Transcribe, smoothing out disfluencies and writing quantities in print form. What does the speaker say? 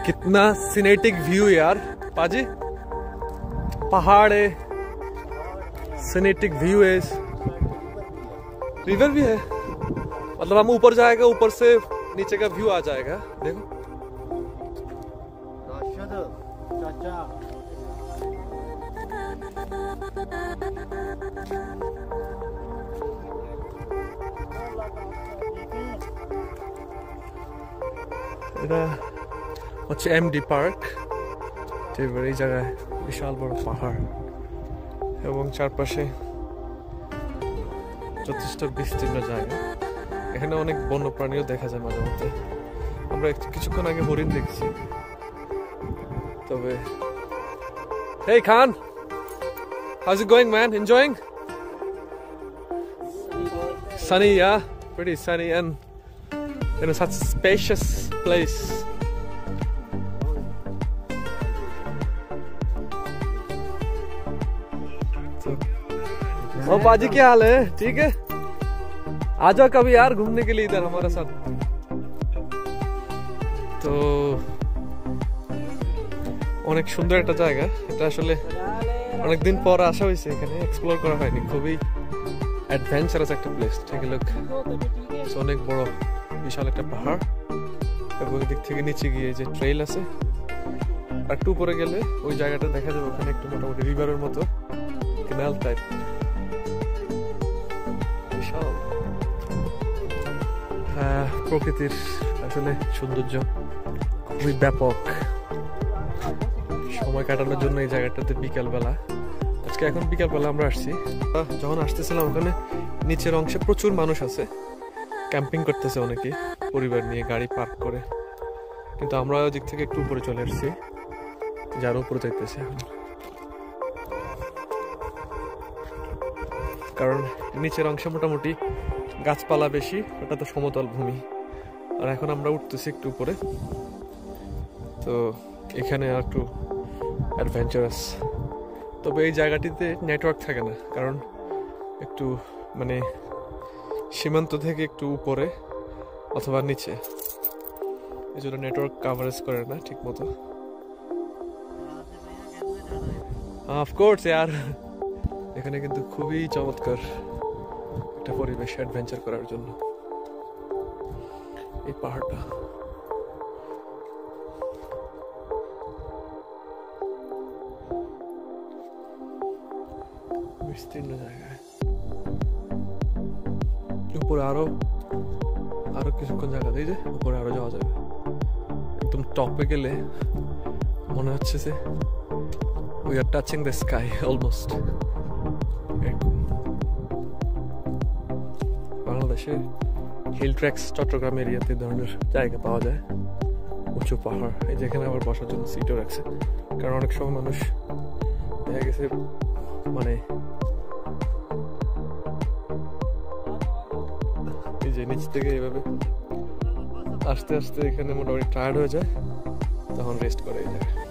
कितना सिनेटिक व्यू यार पाजी, पहाड़ है, सिनेटिक व्यू है, रिवर भी है, मतलब हम ऊपर जाएगा, ऊपर से नीचे का व्यू आ जाएगा। देखो এটা হচ্ছে এমডি পার্ক, এই জায়গায় বিশাল বড় পাহাড় এবং চারপাশে যথেষ্ট বিস্তীর্ণ জায়গা। এখানে অনেক বন্যপ্রাণীও দেখা যায় মাঝে মধ্যে। আমরা কিছুক্ষণ আগে হরিণ দেখছি। তবে Hey Khan, how's it going man? Enjoying? Sunny, yeah, pretty sunny and in such a spacious place. ओ पाजी क्या हाल है? ठीक है, आ जाओ कभी यार घूमने के लिए इधर हमारे साथ। तो অনেক সুন্দর একটা জায়গা, এটা আসলে অনেকদিন পর আসা হয়েছে, এখানে এক্সপ্লোর করা হয়নি। খুবই অ্যাডভেঞ্চারাস একটা প্লেস। ঠিক আছে, অনেক বড় বিশাল একটা পাহাড় এবং দিক থেকে নিচে গিয়ে যে ট্রেইল আছে, আর একটু উপরে গেলে ওই জায়গাটা দেখা যাবে। ওখানে একটু মোটামুটি রিভারের মতো ক্যানাল টাইপ বিশাল। প্রকৃতির আসলে সৌন্দর্য খুবই ব্যাপক। সময় কাটানোর জন্য এই জায়গাটাতে বিকালবেলা, আজকে এখন বিকালবেলা আমরা আসছি। যখন আসতেছিলাম ওখানে নিচের অংশে প্রচুর মানুষ আছে, ক্যাম্পিং করতেছে অনেকে পরিবার নিয়ে গাড়ি পার্ক করে। কিন্তু আমরা ওই দিক থেকে একটু উপরে চলে আসছি, যার উপরে যাইতেছে এখন, কারণ নিচের অংশে মোটামুটি গাছপালা বেশি, ওটা তো সমতল ভূমি। আর এখন আমরা উঠতেছি একটু উপরে, তো এখানে আর একটু অ্যাডভেঞ্চারাস। তবে এই জায়গাটিতে নেটওয়ার্ক থাকে না, কারণ একটু মানে সীমান্ত থেকে একটু উপরে অথবা নিচে, এই জন্য নেটওয়ার্ক কাভারেজ করে না ঠিক মতো। অফকোর্স यार, এখানে কিন্তু খুবই চমৎকার একটা পরিবেশ অ্যাডভেঞ্চার করার জন্য। এই পাহাড়টা বিস্তীর্ণ জায়গায়, উপরে আরো কিছুক্ষণ জায়গা দিয়ে যে উপরে আরো যাওয়া যাবে। একদম টপে গেলে মনে হচ্ছে যে we are touching the sky almost. বাংলাদেশে হিল ট্র্যাক্স চট্টগ্রাম এরিয়াতে ধরনের জায়গা পাওয়া যায়, উঁচু পাহাড়। এই যেখানে আবার বসার জন্য সিটও রাখছে, কারণ অনেক সময় মানুষ দেখা গেছে মানে এই যে নিচ থেকে এইভাবে আস্তে আস্তে এখানে মোটামুটি টায়ার্ড হয়ে যায়, তখন রেস্ট করে এই জায়গায়।